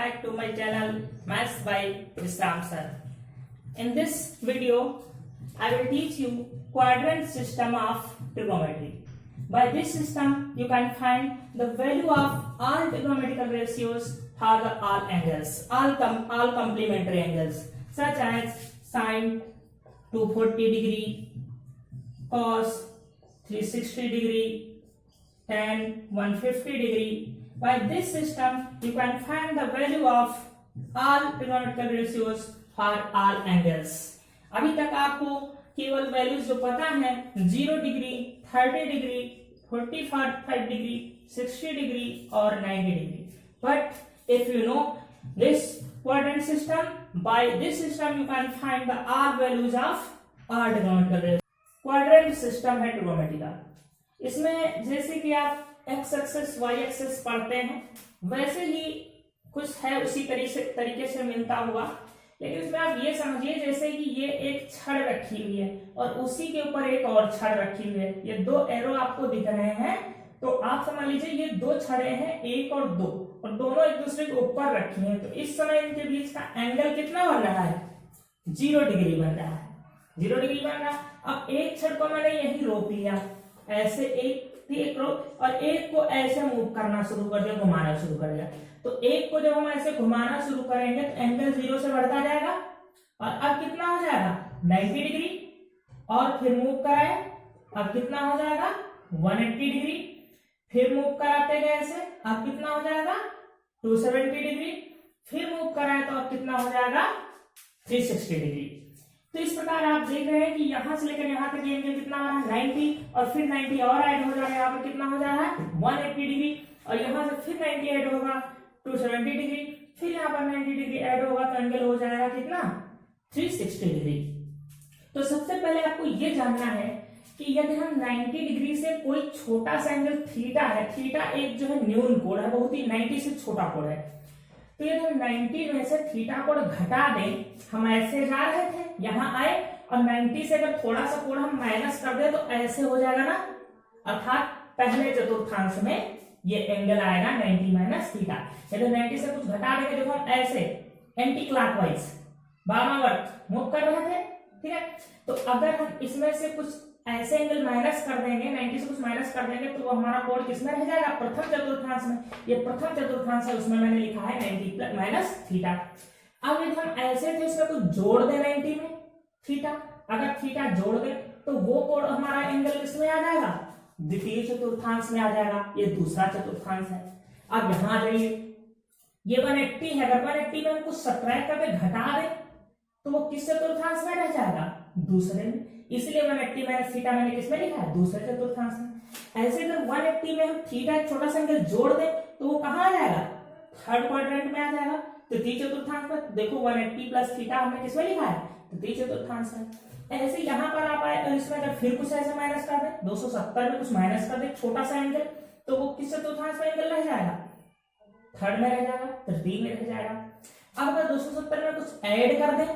back to my channel Maths by Vishram Sir. In this video, I will teach you quadrant system of trigonometry. By this system, you can find the value of all trigonometrical ratios for the all angles, all complementary angles, such as sine 240 degree, cos 360 degree, tan 150 degree. By this system, you can find the value of all trigonometrical ratios for all angles. अभी तक आपको केवल values जो पता है 0 degree, 30 degree, 45 degree, 60 degree और 90 degree. But if you know this quadrant system, by this system you can find the all values of all trigonometrical ratios. Quadrant system है trigonometry का. इसमें जैसे कि आप एक्स एक्सेस वाई एक्सेस पढ़ते हैं वैसे ही कुछ है, उसी तरीके से मिलता हुआ. लेकिन इसमें आप ये समझिए जैसे कि ये एक छड़ रखी हुई है और उसी के ऊपर एक और छड़ रखी हुई है. ये दो एरो आपको दिख रहे हैं, तो आप समझ लीजिए ये दो छड़े हैं, एक और दो, और दोनों एक दूसरे के ऊपर रखी हैं. तो इस समय इनके बीच का एंगल कितना बन रहा है? 0 डिग्री बन रहा है. 0 डिग्री बन रहा. अब एक छड़ को मैंने यही रोक लिया, ऐसे एक रोक, और एक को ऐसे मूव करना शुरू कर दिया, घुमाना शुरू कर दिया. तो एक को जब हम ऐसे घुमाना शुरू करेंगे तो एंगल 0 से बढ़ता जाएगा, और अब कितना हो जाएगा? 90 डिग्री. और फिर मूव कराए, अब कितना हो जाएगा? 180 डिग्री. फिर मूव कराते गए ऐसे, अब कितना हो जाएगा? 270 डिग्री. फिर मूव कराए तो अब कितना हो जाएगा? 360 डिग्री. तो इस प्रकार आप देख रहे हैं कि यहां से लेकर यहां तक एंगल कितना आ रहा है? 90, और फिर 90 और ऐड हो जाएगा, यहाँ पर कितना हो जा रहा है? 180 डिग्री. और यहां से फिर 90 ऐड होगा, 270 डिग्री. फिर यहाँ पर 90 डिग्री ऐड होगा तो एंगल हो जाएगा कितना? 360 डिग्री. तो सबसे पहले आपको ये जानना है कि यदि हम 90 डिग्री से कोई छोटा सा एंगल थीटा है, थीटा एक जो है न्यून कोण है, बहुत ही 90 से छोटा कोण है, तो यदि हम 90 में से थीटा कोण घटा दें, हम ऐसे जा रहे थे, यहां आए, और 90 से अगर थोड़ा सा कोण हम माइनस कर दे तो ऐसे हो जाएगा ना. अर्थात पहले चतुर्थांश में ये एंगल आएगा 90 माइनस थीटा. यदि 90 से कुछ घटा देंगे, देखो हम ऐसे एंटी क्लॉकवाइज वामावर्त मूव कर रहे थे, ठीक है. तो अगर हम इसमें से कुछ ऐसे एंगल माइनस कर देंगे, 90 से कुछ माइनस कर देंगे, तो वो हमारा कोण किसमें रह जाएगा? प्रथम चतुर्थांश में. ये प्रथम चतुर्थांश है, उसमें मैंने लिखा है 90 माइनस थीटा. अब यदि हम ऐसे थे इसमें कुछ जोड़ दें 90 में थीटा, अगर थीटा जोड़ दें तो वो कोण हमारा एंगल किसमें आ जाएगा? द्वितीय चतुर्थांश में आ जाएगा. ये दूसरा चतुर्थांश है. अब यहां जाइए, ये 180 है, अगर 180 में हम कुछ सब्ट्रैक्ट करके घटा दें तो वो किस चतुर्थांश में रह जाएगा? दूसरे में. इसलिए 180 माइनस थीटा मैंने किसमें लिखा है? दूसरे चतुर्थांश में. ऐसे अगर 180 में हम थीटा एक छोटा सा एंगल जोड़ दें तो वो कहां आ जाएगा? थर्ड क्वाड्रेंट में आ जाएगा, तृतीय चतुर्थांश में. देखो 180 प्लस थीटा हमने किसमें लिखा है? तृतीय चतुर्थांश में. ऐसे यहां पर आप आए, इसमें अगर फिर कुछ ऐसे माइनस कर दें, 270 में कुछ माइनस कर दें छोटा सा एंगल, तो वो किस चतुर्थांश में एंगल रह जाएगा? थर्ड में रह जाएगा, तृतीय में रह जाएगा. अब अगर 270 में कुछ ऐड कर दें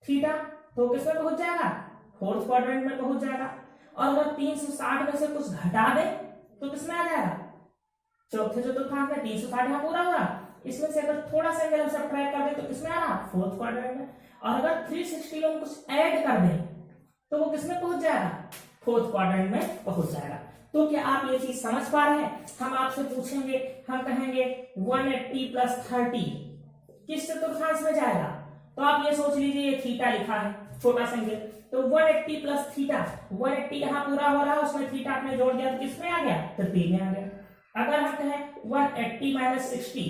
थीटा, तो किसमें पहुंच जाएगा? फोर्थ क्वाड्रेंट में पहुंच जाएगा. और अगर 360 में से कुछ घटा दे तो किसमें आ जाएगा? चौथे चतुर्थांश में. 360 यहां पूरा हो रहा, इसमें से अगर थोड़ा सा एंगल हम सब्ट्रैक्ट कर दे तो किसमें आ रहा? फोर्थ क्वाड्रेंट में. और अगर 360 में हम कुछ ऐड कर दें तो वो किसमें पहुंच जाएगा? फोर्थ क्वाड्रेंट में पहुंच जाएगा. तो क्या आप ये चीज समझ पा रहे हैं? हम आपसे पूछेंगे, हम कहेंगे 180 प्लस 30 किस चतुर्थांश में जाएगा? तो आप ये सोच लीजिए ये थीटा लिखा है, छोटा सा एंगल, तो 180 प्लस थीटा, 180 यहां पूरा हो रहा है, उसमें थीटा आपने जोड़ दिया तो किसमें आ गया? तृतीय में आ गया. अगर हम कहें 180 माइनस 60,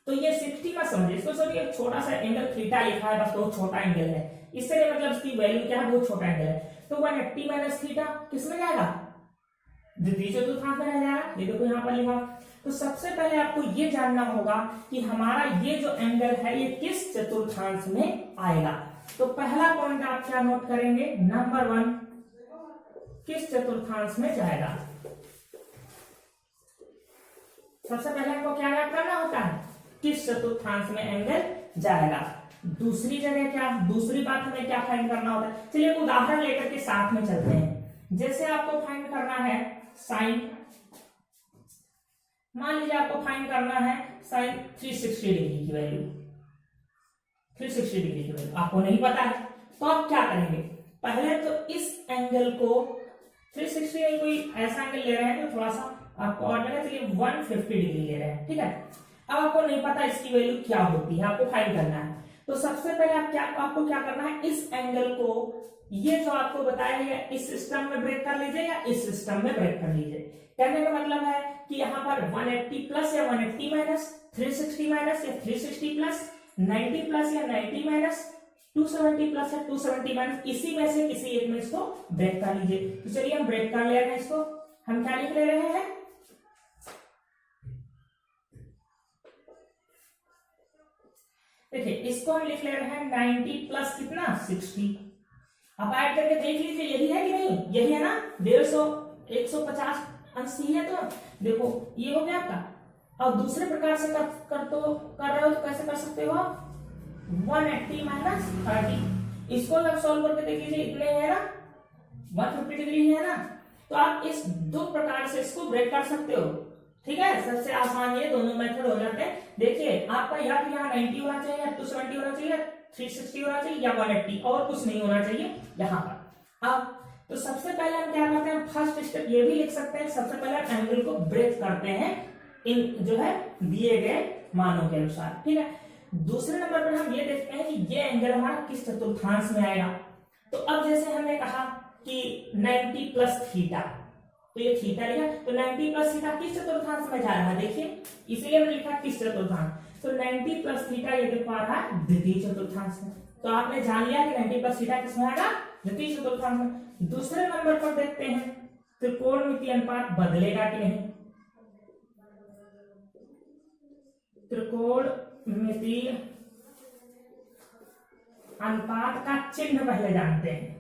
तो ये 60 मत समझिए, इसको समझिए एक छोटा सा एंगल थीटा लिखा है, बस बहुत छोटा एंगल है, इससे मतलब इसकी वैल्यू क्या है? बहुत छोटा एंगल है. तो 180 माइनस थीटा किसमें जाएगा? द्वितीय चतुर्थांश में रह जाएगा. ये देखो यहाँ पर लिखा. तो सबसे पहले आपको ये जानना होगा कि हमारा ये जो एंगल है ये किस चतुर्थांश में आएगा. तो पहला पॉइंट आप क्या नोट करेंगे? नंबर 1, किस चतुर्थांश में जाएगा. सबसे पहले आपको क्या याद करना होता है? किस चतुर्थांश में एंगल जाएगा. दूसरी जगह क्या, दूसरी बात हमें क्या फाइंड करना होता है? चलिए एक उदाहरण लेकर के साथ में चलते हैं. जैसे आपको फाइंड करना है साइन मान लीजिए आपको फाइंड करना है साइन 360 डिग्री की वैल्यू, 360 डिग्री की वैल्यू आपको नहीं पता है, तो आप क्या करेंगे, पहले तो इस एंगल को 360 में कोई ऐसा एंगल ले रहे हैं तो थोड़ा सा आपको और लगा, चलिए 150 डिग्री ले रहे हैं, ठीक है। अब आपको नहीं पता इसकी वैल्यू क्या होती है, आपको फाइंड करना है। तो सबसे पहले आपको क्या करना है, इस एंगल को, ये जो आपको बताया है, इस सिस्टम में ब्रेक कर लीजिए या इस सिस्टम में ब्रेक कर लीजिए। कहने का मतलब है कि यहाँ पर 180 प्लस या 180 माइनस, 360 माइनस या 360 प्लस, 90 प्लस या 90 माइनस, 270 प्लस या 270 माइनस, इसी में से किसी एक में इसको ब्रेक कर लीजिए। तो चलिए हम ब्रेक कर ले रहे हैं इसको, हम क्या लिख ले रहे हैं, देखिए इसको हम लिख ले रहे हैं 90 प्लस कितना 60। अब ऐड करके देख लीजिए यही है कि नहीं, यही है ना, 150 150 अंश ही है, तो देखो ये हो गया आपका। और दूसरे प्रकार से कर रहे हो तो कैसे कर सकते हो, 180 माइनस 30, इसको आप सॉल्व करके देख लीजिए, इतने है ना, 150 डिग्री है ना, तो आप इस दो प्रकार से इसको ब्रेक कर सकते हो, ठीक है। सबसे आसान ये दोनों मेथड हो जाते हैं। देखिए आपका या तो यहाँ 90 होना चाहिए या 270 होना चाहिए, 360 होना चाहिए या 180, और कुछ नहीं होना चाहिए यहाँ पर। अब तो सबसे पहले हम क्या करते हैं, फर्स्ट स्टेप ये भी लिख सकते हैं, सबसे पहले एंगल को ब्रेक करते हैं इन जो है दिए गए मानों के अनुसार, ठीक है। दूसरे नंबर पर हम ये देखते हैं कि ये एंगल हमारा किस चतुर्थांश में आएगा। तो अब जैसे हमने कहा कि 90 प्लस थीटा, तो ये थीटा लिखा, तो 90 प्लस थीटा किस चतुर्थांश में जा रहा है, देखिए इसीलिए मैंने लिखा किस चतुर्थांश। तो 90 प्लस थीटा ये देखो आ रहा है द्वितीय चतुर्थांश में। तो आपने जान लिया कि 90 प्लस थीटा किसमें आएगा, द्वितीय चतुर्थांश में। दूसरे नंबर पर देखते हैं त्रिकोणमितीय अनुपात बदलेगा कि नहीं, त्रिकोणमितीय अनुपात का चिन्ह पहले जानते हैं,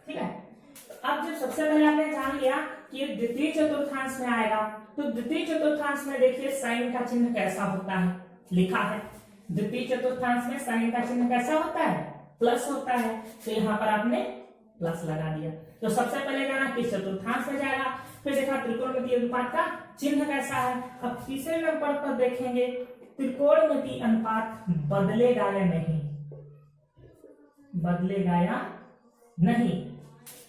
ठीक है। अब जब सबसे पहले आपने जान लिया कि ये द्वितीय चतुर्थांश में आएगा, तो द्वितीय चतुर्थांश में देखिए साइन का चिन्ह कैसा होता है, लिखा है द्वितीय चतुर्थांश में साइन का चिन्ह कैसा होता है, प्लस होता है, तो यहाँ पर आपने प्लस लगा दिया। तो सबसे पहले जाना किस चतुर्थांश में जाएगा, फिर देखा त्रिकोणमितीय अनुपात का चिन्ह कैसा है। अब तीसरे नंबर पर देखेंगे त्रिकोणमितीय अनुपात बदलेगा या नहीं, बदलेगा या नहीं।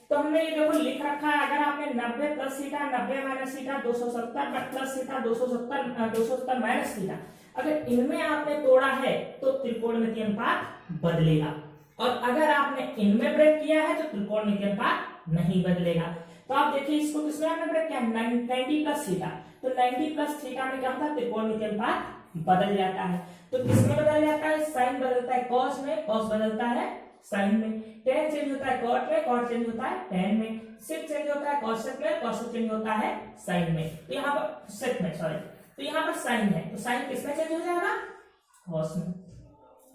तो हमने ये देखो लिख रखा है, अगर आपने 90 plus theta, 90 minus theta, 270 plus theta, 270 minus theta, अगर इनमें आपने तोड़ा है तो त्रिकोणमितीय अनुपात बदलेगा, और अगर आपने इनमें ब्रेक किया है तो त्रिकोणमितीय अनुपात नहीं बदलेगा। तो आप देखिए इसको किसमें आपने ब्रेक किया, 90 प्लस थीटा, तो 90 प्लस थीटा में क्या होता है, त्रिकोणमितीय अनुपात बदल जाता है। तो किसमें बदल जाता है, साइन बदलता है कॉस में, कॉस बदलता है साइन में, टेन चेंज होता है कॉट में, कॉट चेंज होता है टेन में, सेक चेंज होता है कॉसेक में, कॉसेक चेंज होता है साइन में। तो यहाँ पर सेक में, सॉरी, तो यहाँ पर साइन है, तो साइन किसमें चेंज हो जाएगा, कॉस में,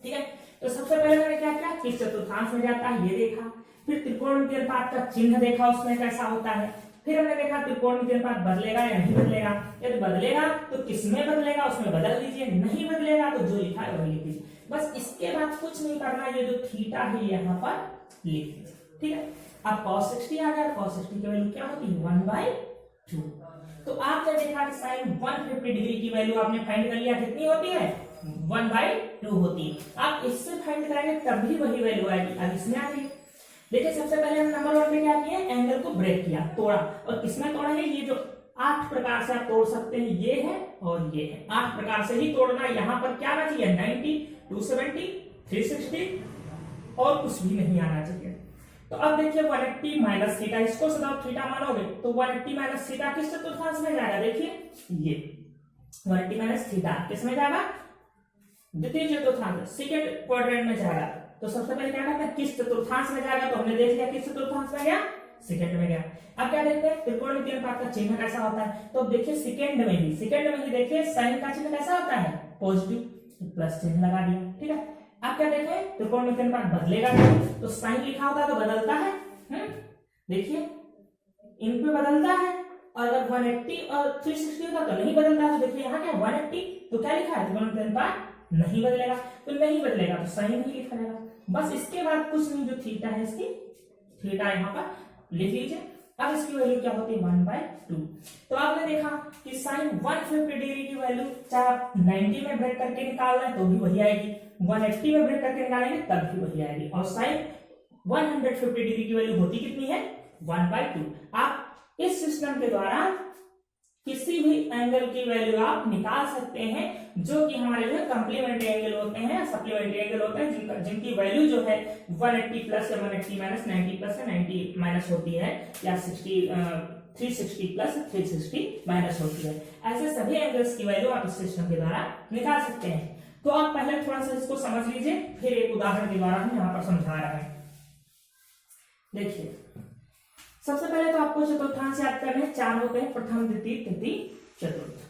ठीक है। तो सबसे पहले मैंने क्या किया, किस चतुर्थांश में जाता है ये देखा, फिर त्रिकोणमितीय अनुपात का चिन्ह देखा उसमें कैसा होता है, फिर हमने देखा त्रिकोणमितीय अनुपात बदलेगा या नहीं बदलेगा। यदि बदलेगा तो किसमें बदलेगा उसमें बदल दीजिए, नहीं बदलेगा तो जो लिखा है वही लिख दीजिए, बस इसके बाद कुछ नहीं करना। ये जो थीटा है यहाँ पर लिख दीजिए, ठीक है। अब cos 60 आ गया, cos 60 की वैल्यू क्या होती है, 1/2। तो आपने देखा कि साइन 150 डिग्री की वैल्यू आपने फाइंड कर लिया, कितनी होती है, 1/2 होती है। आप इससे फाइंड करेंगे तब भी वही वैल्यू आएगी। अब इसमें आ गई, देखिए सबसे पहले हम नंबर 1 में क्या किए, एंगल को ब्रेक किया, तोड़ा, और किसमें तोड़ा है, ये जो 8 प्रकार से आप तोड़ सकते हैं, ये है और ये है, 8 प्रकार से ही तोड़ना। यहाँ पर क्या आना चाहिए, 90, 270, 360 और कुछ भी नहीं आना चाहिए। तो अब देखिए 180 माइनस थीटा, इसको सदा थीटा मानोगे तो 180 माइनस थीटा किस चतुर्थांश में जाएगा, देखिए ये 180 माइनस थीटा किसमें जाएगा, द्वितीय चतुर्थांश, सेकंड क्वाड्रेंट में जाएगा। तो सबसे पहले क्या करते हैं, किस चतुर्थांश में जाएगा, तो हमने देख लिया किस चतुर्थांश में गया, सेकंड में गया। अब क्या देखते हैं त्रिकोणमितीय अनुपात का चिन्ह कैसा होता है, तो देखिए सेकंड में ही देखिए साइन का चिन्ह कैसा होता है, पॉजिटिव, प्लस चिन्ह लगा दिया, ठीक है। अब क्या देखें, त्रिकोणमितीय अनुपात बदलेगा नहीं, तो साइन लिखा होता है तो बदलता है, देखिए इन पे बदलता है, और अगर 180 और 360 होता तो नहीं बदलता। तो देखिए यहाँ क्या 180, तो क्या लिखा है, त्रिकोणमितीय अनुपात नहीं बदलेगा, तो नहीं बदलेगा तो साइन नहीं लिखा जाएगा। बस इसके बाद कुछ नहीं, जो थीटा है इसकी थीटा यहाँ पर लिख लीजिए, अब इसकी वैल्यू क्या होती है 1/2। तो आपने देखा कि साइन 150 डिग्री की वैल्यू चाहे आप 90 में ब्रेक करके निकाल रहे हैं तो भी वही आएगी, 180 में ब्रेक करके निकालेंगे तब भी वही आएगी, और साइन 150 डिग्री की वैल्यू होती कितनी है 1/2। आप इस सिस्टम के द्वारा किसी भी एंगल की वैल्यू आप निकाल सकते हैं जो कि हमारे जो कॉम्प्लीमेंट्री एंगल होते हैं, सप्लीमेंट्री एंगल होते हैं, जिनकी वैल्यू जो है 180 प्लस या 180 माइनस, 90 प्लस या 90 माइनस होती है, या 360 प्लस 360 माइनस होती है। ऐसे सभी एंगल्स की वैल्यू आप इस सिस्टम के द्वारा निकाल सकते हैं। तो आप पहले थोड़ा सा इसको समझ लीजिए, फिर एक उदाहरण के द्वारा हम यहाँ पर समझा रहे हैं। देखिए, सबसे पहले तो आपको चतुर्थांश याद करने हैं, 4 होते हैं, प्रथम, द्वितीय, तृतीय, चतुर्थ।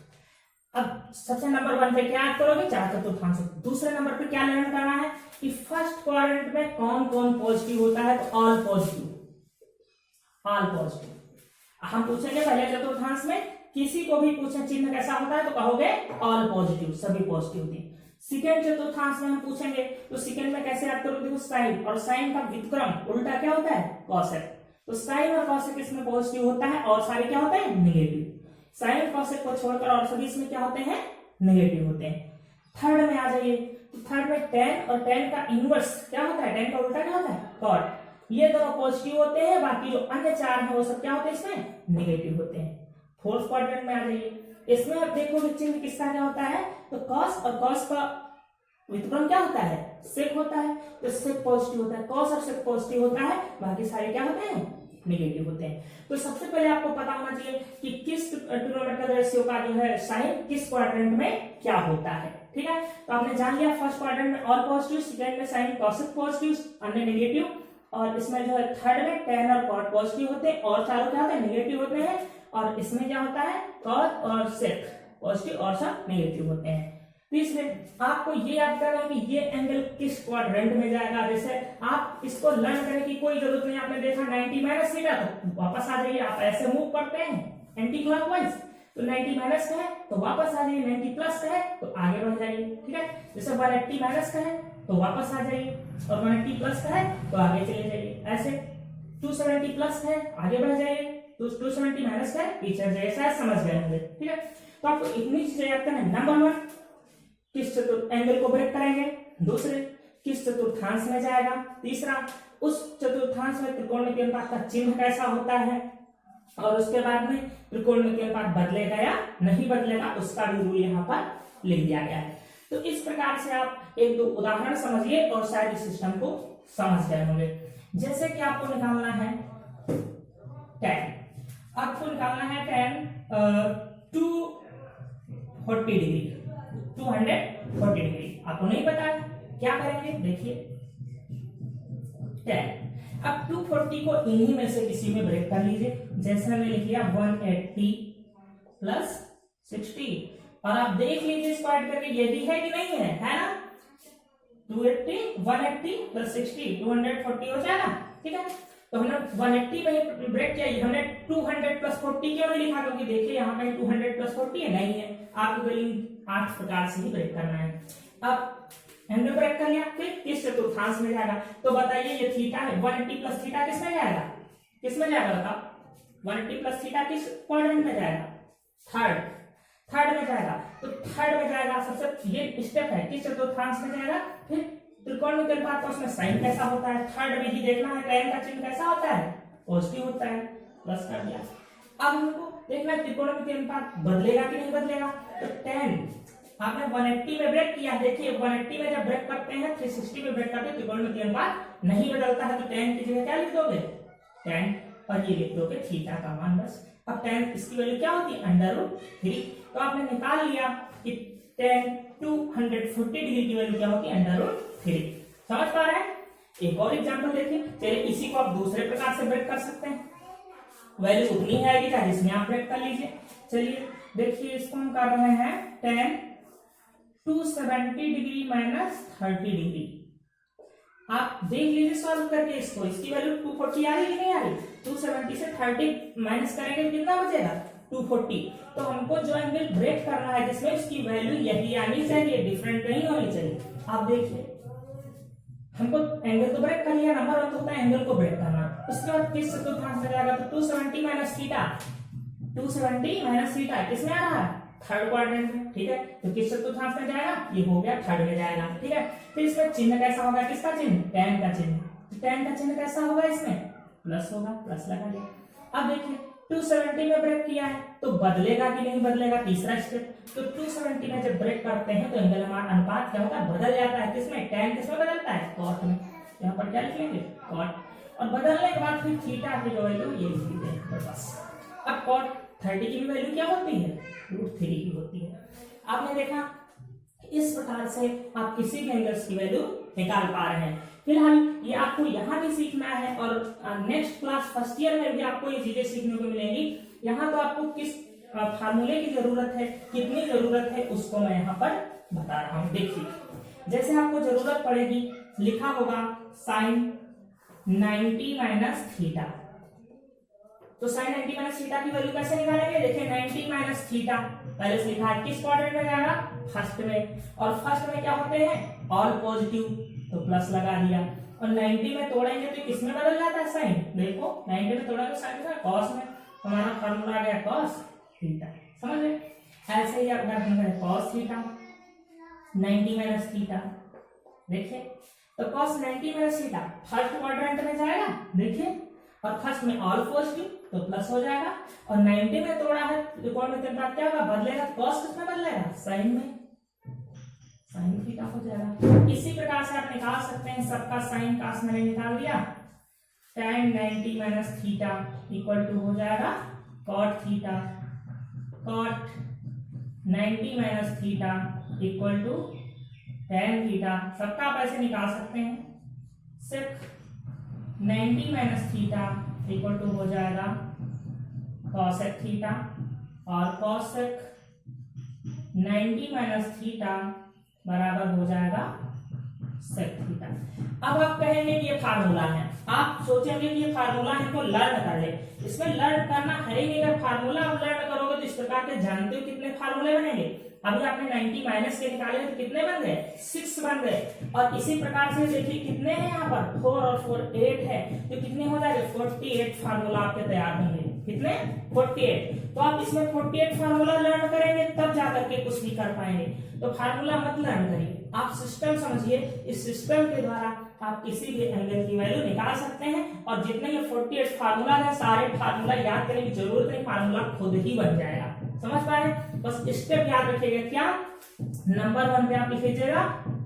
अब सबसे नंबर 1 पे क्या याद करोगे 4 चतुर्थांश। दूसरे नंबर पे क्या लर्न करना है कि फर्स्ट क्वाड्रेंट में कौन कौन पॉजिटिव होता है, तो ऑल पॉजिटिव, ऑल पॉजिटिव। हम पूछेंगे पहले चतुर्थांश में, किसी को भी पूछे चिन्ह कैसा होता है तो कहोगे ऑल पॉजिटिव, सभी पॉजिटिव होती है। सेकेंड चतुर्थांश में हम पूछेंगे तो सेकेंड में कैसे याद करोगे, देखो साइन, और साइन का व्युत्क्रम उल्टा क्या होता है कॉसेक। तो साइन और कॉसेक इसमें पॉजिटिव होता है और सारे क्या होते हैं नेगेटिव। साइन और कॉसेक को छोड़कर और सभी इसमें क्या होते हैं नेगेटिव होते हैं। थर्ड में आ जाइए, तो थर्ड में tan और tan का इनवर्स क्या होता है, tan का उल्टा क्या होता है cot। ये दोनों पॉजिटिव होते हैं, बाकी जो अन्य 4 हैं वो सब क्या होते हैं इसमें नेगेटिव होते हैं। फोर्थ क्वाड्रेंट में आ जाइए, इसमें आप देखोगे चिन्ह किसका क्या होता है, तो cos और cos का व्युत्क्रम क्या होता है sec होता है, तो sec पॉजिटिव होता है, cos और sec पॉजिटिव होता है, बाकी सारे क्या होते हैं नेगेटिव होते हैं। तो सबसे पहले आपको पता होना चाहिए कि किस ट्रिग्नोमेट्रिक रेशियो का जो है साइन किस क्वाड्रेंट में क्या होता है। ठीक है, तो आपने जान लिया फर्स्ट क्वाड्रेंट में ऑल पॉजिटिव, सेकंड में साइन कॉसेक पॉजिटिव, अन्य नेगेटिव, और इसमें जो है थर्ड में tan और cot पॉजिटिव होते हैं और चारों क्या होते हैं नेगेटिव होते हैं, और इसमें क्या होता है cos और sec पॉजिटिव और सब नेगेटिव होते हैं। तो इसमें आपको ये याद करना है कि ये एंगल किस क्वाड्रेंट में जाएगा। जैसे आप इसको लर्न करने की कोई जरूरत नहीं, आपने देखा 90 माइनस थीटा तो वापस आ जाइए, आप ऐसे मूव करते हैं एंटी क्लॉकवाइज, तो 90 माइनस का है तो वापस आ जाइए, 90 प्लस का है तो आगे बढ़ जाइए। ठीक है, जैसे 180 माइनस का है तो वापस आ जाइए, और 180 प्लस का है तो आगे चले जाइए। ऐसे 270 प्लस का है आगे बढ़ जाइए, तो 270 माइनस का है पीछे जाइए। शायद समझ गए होंगे। ठीक है, तो आपको इतनी चीजें याद करना है। नंबर 1 किस चतुर्थ एंगल को ब्रेक करेंगे, दूसरे किस चतुर्थांश में जाएगा, तीसरा उस चतुर्थांश में त्रिकोणमितीय अनुपात का चिन्ह कैसा होता है, और उसके बाद में त्रिकोणमितीय अनुपात बदलेगा या नहीं बदलेगा उसका भी रूल यहाँ पर लिख दिया गया है। तो इस प्रकार से आप 1-2 उदाहरण समझिए और शायद इस सिस्टम को समझ गए होंगे। जैसे कि आपको निकालना है tan, आपको निकालना है tan 240 डिग्री, 240 डिग्री आपको नहीं पता है, क्या करेंगे देखिए tan। अब 240 को इन्हीं में से किसी में ब्रेक कर लीजिए। जैसे मैंने लिख लिया 180 प्लस 60, और आप देख लीजिए इसको ऐड करके ये भी है कि नहीं है ना, 280 180 प्लस 60 240 हो जाएगा। ठीक है, तो हमने 180 में ब्रेक किया, हमने 200 प्लस 40 क्यों नहीं लिखा, क्योंकि देखिए यहाँ पे 200 प्लस 40 है, नहीं है, आपको इन 8 प्रकार से ही ब्रेक करना है। अब हमने ब्रेक कर लिया, फिर किस चतुर्थांश में जाएगा, तो बताइए ये थीटा है, 180 प्लस थीटा किसमें जाएगा, किसमें जाएगा बताओ, 180 प्लस थीटा किस क्वाड्रेंट में जाएगा, थर्ड में जाएगा। तो थर्ड में जाएगा, सबसे ये स्टेप है किस चतुर्थांश में जाएगा। फिर त्रिकोणमितीय अनुपात का उसमें साइन कैसा होता है, थर्ड में ही देखना है, tan का चिन्ह कैसा होता है पॉजिटिव होता है, प्लस कर दिया। अब हमको देखना है त्रिकोणमितीय अनुपात बदलेगा कि नहीं बदलेगा, तो tan आपने 180 में ब्रेक किया, देखिए 180 में जब ब्रेक करते हैं 360 में ब्रेक करते हैं त्रिकोणमितीय अनुपात नहीं बदलता है, तो tan की जगह क्या लिख दोगे tan, और ये लिख दोगे थीटा का मान बस। अब tan इसकी वैल्यू क्या होती है √3, तो आपने निकाल लिया कि tan 240 डिग्री की वैल्यू क्या होती है √3। समझ पा रहे हैं। एक और एग्जांपल देखिए, चलिए इसी को आप दूसरे प्रकार से ब्रेक कर सकते हैं, वैल्यू उतनी आएगी चाहे इसमें आप ब्रेक कर लीजिए। चलिए देखिए इसको हम कर रहे हैं tan 270 डिग्री माइनस 30 डिग्री। आप देख लीजिए सॉल्व करके इसको, इसकी वैल्यू 240 आ रही कि नहीं आ रही, 270 से 30 माइनस करेंगे तो कितना बचेगा 240। तो हमको जो एंगल ब्रेक करना है जिसमें इसकी वैल्यू यही आनी चाहिए, डिफरेंट नहीं होनी चाहिए। आप देखिए हमको एंगल तो ब्रेक कर लिया, नंबर 1 होता है एंगल को ब्रेक करना। उसके बाद किस चतुर्थांश में जाएगा, तो 270 माइनस थीटा, 270 माइनस थीटा किसमें आ रहा है, थर्ड क्वाड्रेंट में, ठीक है। तो किस चतुर्थांश में जाएगा, ये हो गया थर्ड में जाएगा, ठीक है। फिर इसमें चिन्ह कैसा होगा, किसका चिन्ह, tan का चिन्ह, tan का चिन्ह कैसा होगा, इसमें प्लस होगा, प्लस लगा लिया। अब देखिए 270 में ब्रेक किया है तो बदलेगा कि नहीं बदलेगा, तीसरा स्टेप। तो 270 में जब ब्रेक करते हैं तो एंगल अनुपात क्या होता है, बदल जाता है, किसमें, tan किसमें बदलता है, cot में। यहाँ पर क्या लिखेंगे, cot, और बदलने के बाद फिर थीटा की जो वैल्यू ये लिख दीजिए बस। अब cot 30 की भी वैल्यू क्या होती है, √3 की होती है। आपने देखा इस प्रकार से आप किसी भी एंगल्स की वैल्यू निकाल पा रहे हैं। फिलहाल ये आपको यहाँ भी सीखना है और नेक्स्ट क्लास फर्स्ट ईयर में भी आपको ये चीजें सीखने को मिलेंगी। यहाँ तो आपको किस फार्मूले की जरूरत है, कितनी जरूरत है, उसको मैं यहाँ पर बता रहा हूँ। देखिए जैसे आपको जरूरत पड़ेगी, लिखा होगा sin 90 माइनस थीटा, तो sin 90 माइनस थीटा की वैल्यू कैसे निकालेंगे, देखिए 90 माइनस थीटा पहले से लिखा है, किस क्वाड्रेंट में जाएगा, फर्स्ट में, और फर्स्ट में क्या होते हैं, ऑल पॉजिटिव, तो प्लस लगा दिया। और 90 में तोड़ेंगे तो किसमें बदल जाता है साइन, देखो 90 में तोड़ा तो साइन का कॉस में, हमारा फार्मूला आ गया कॉस थीटा, समझ गए। ऐसे ही अगर हम करें कॉस थीटा 90 माइनस थीटा, देखिए तो cos 90 minus theta first quadrant में जाएगा, देखिए, और फर्स्ट में ऑल पॉजिटिव तो प्लस हो जाएगा, और 90 में तोड़ा है त्रिकोण में क्या होगा, बदलेगा, कॉस किसमें बदलेगा, साइन में, साइन थीटा हो जाएगा। इसी प्रकार से आप निकाल सकते हैं सबका साइन कास मैंने निकाल दिया, tan 90 minus theta equal to हो जाएगा cot theta, cot 90 minus theta equal to tan theta, सबका आप ऐसे निकाल सकते हैं। सिर्फ 90 माइनस थीटा इक्वल टू हो जाएगा cosec थीटा, और cosec 90 माइनस थीटा बराबर हो जाएगा sec थीटा। अब आप कहेंगे कि ये फार्मूला है, आप सोचेंगे कि ये फार्मूला है तो लर्न कर ले, इसमें लर्न करना है ही नहीं। अगर फार्मूला आप लर्न करोगे तो इस प्रकार के जानते हो कितने फार्मूले बनेंगे, अभी आपने 90 माइनस के निकाले तो कितने बन गए, 6 बन गए। और इसी प्रकार से देखिए कितने हैं यहाँ पर, 4 और 4 8 है, तो कितने हो जाएंगे, 48 फार्मूला आपके तैयार होंगे, कितने, 48। तो आप इसमें 48 फार्मूला लर्न करेंगे तब जाकर के कुछ भी कर पाएंगे। तो फार्मूला मत लर्न करिए, आप सिस्टम समझिए, इस सिस्टम के द्वारा आप किसी भी एंगल की वैल्यू निकाल सकते हैं। और जितने ये 48 फार्मूला है, सारे फार्मूला याद करने की जरूरत नहीं, फार्मूला खुद ही बन जाएगा, समझ पा रहे हैं। बस स्टेप याद रखिएगा, क्या, नंबर 1 पे आप लिख लीजिएगा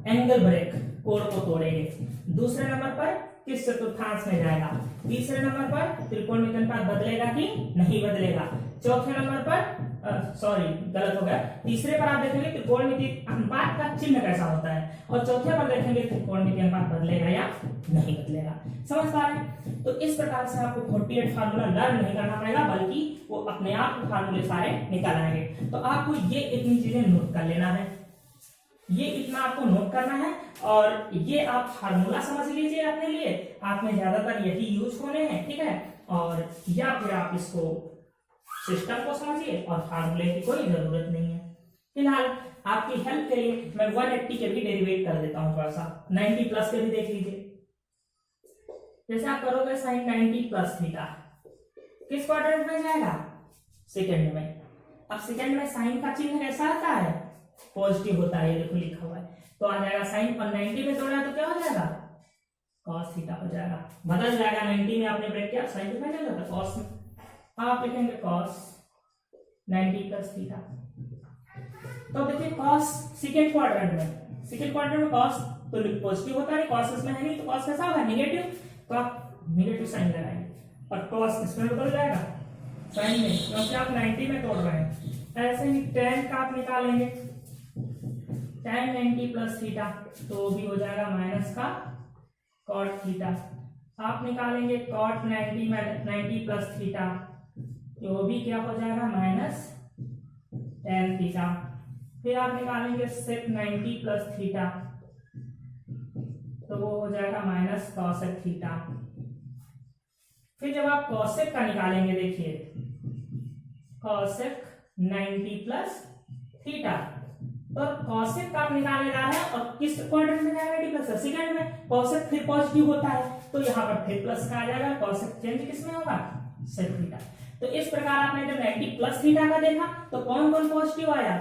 एंगल ब्रेक, कोण को तोड़ेंगे। दूसरे नंबर पर किस चतुर्थांश में जाएगा, तीसरे नंबर पर त्रिकोणमिति अनुपात बदलेगा कि नहीं बदलेगा, चौथे नंबर पर सॉरी गलत हो गया, तीसरे पर आप देखेंगे त्रिकोणमिति अनुपात का चिन्ह कैसा होता है, और चौथे पर देखेंगे त्रिकोणमिति अनुपात बदलेगा या नहीं बदलेगा, समझ पा रहे हैं। तो इस प्रकार से आपको 48 फार्मूला लर्न नहीं करना पड़ेगा, बल्कि वो अपने आप फार्मूले सारे निकल आएंगे। तो आपको ये इतनी चीजें नोट कर लेना है, ये इतना आपको नोट करना है, और ये आप फार्मूला समझ लीजिए अपने लिए, आप में ज्यादातर यही यूज होने हैं, ठीक है। और या फिर आप इसको सिस्टम को समझिए और फार्मूले की कोई जरूरत नहीं है। फिलहाल आपकी हेल्प के लिए मैं 180 के भी डेरिवेट कर देता हूं, थोड़ा सा 90 प्लस के भी देख लीजिए। जैसे आप करोगे sin 90 प्लस थीटा, किस क्वाड्रेंट में जाएगा, सेकंड में। अब सेकंड में साइन का चिन्ह कैसा आता है, पॉजिटिव होता है, ये देखो लिखा हुआ है, तो आ जाएगा साइन, और 90 में तोड़ा तो क्या हो जाएगा, cos थीटा हो जाएगा, बदल जाएगा। 90 में आपने ब्रेक किया, साइन कितना चल जाता है, cos में, आप लिखेंगे cos 90 प्लस थीटा। तो देखिए cos सेकंड क्वाड्रेंट में cos तो पॉजिटिव होता है, cos इसमें है नहीं, तो cos कैसा होगा, नेगेटिव, तो आप नेगेटिव साइन लगाएंगे, और cos इसमें बदल जाएगा साइन में, क्योंकि आप 90 में तोड़ रहे हैं। ऐसे ही tan का आप निकालेंगे, tan 90 प्लस थीटा, तो भी हो जाएगा माइनस का cot थीटा। आप निकालेंगे cot 90 प्लस थीटा, तो भी क्या हो जाएगा, माइनस tan थीटा। फिर आप निकालेंगे sec 90 प्लस थीटा, तो वो हो जाएगा माइनस cosec थीटा। फिर जब आप cosec का निकालेंगे, देखिए cosec 90 प्लस थीटा, तो cosec का आप निकालने जा रहे हैं, और किस क्वाड्रेंट में जाएगा, सेकंड में। cosec फिर पॉजिटिव होता है, तो यहाँ पर फिर प्लस का आ जाएगा, कॉसेक चेंज किसमें होगा, सेक थीटा। तो इस प्रकार आपने जब 90 प्लस थीटा का देखा तो कौन कौन पॉजिटिव आया,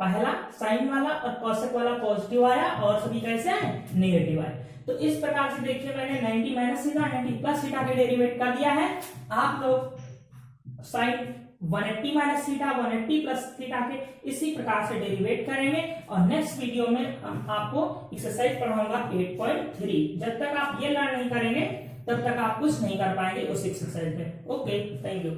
पहला साइन वाला और कॉसेक वाला पॉजिटिव आया और सभी कैसे आए, नेगेटिव आए। तो इस प्रकार से देखिए मैंने 90 माइनस थीटा 90 प्लस थीटा के डेरिवेट कर दिया है। आप लोग sine 180 minus theta 180 plus theta के इसी प्रकार से डेरिवेट करेंगे और नेक्स्ट वीडियो में आपको एक्सरसाइज पढ़ाऊंगा 8.3। जब तक आप ये लर्न नहीं करेंगे तब तक आप कुछ नहीं कर पाएंगे उस एक्सरसाइज में। Okay, thank you.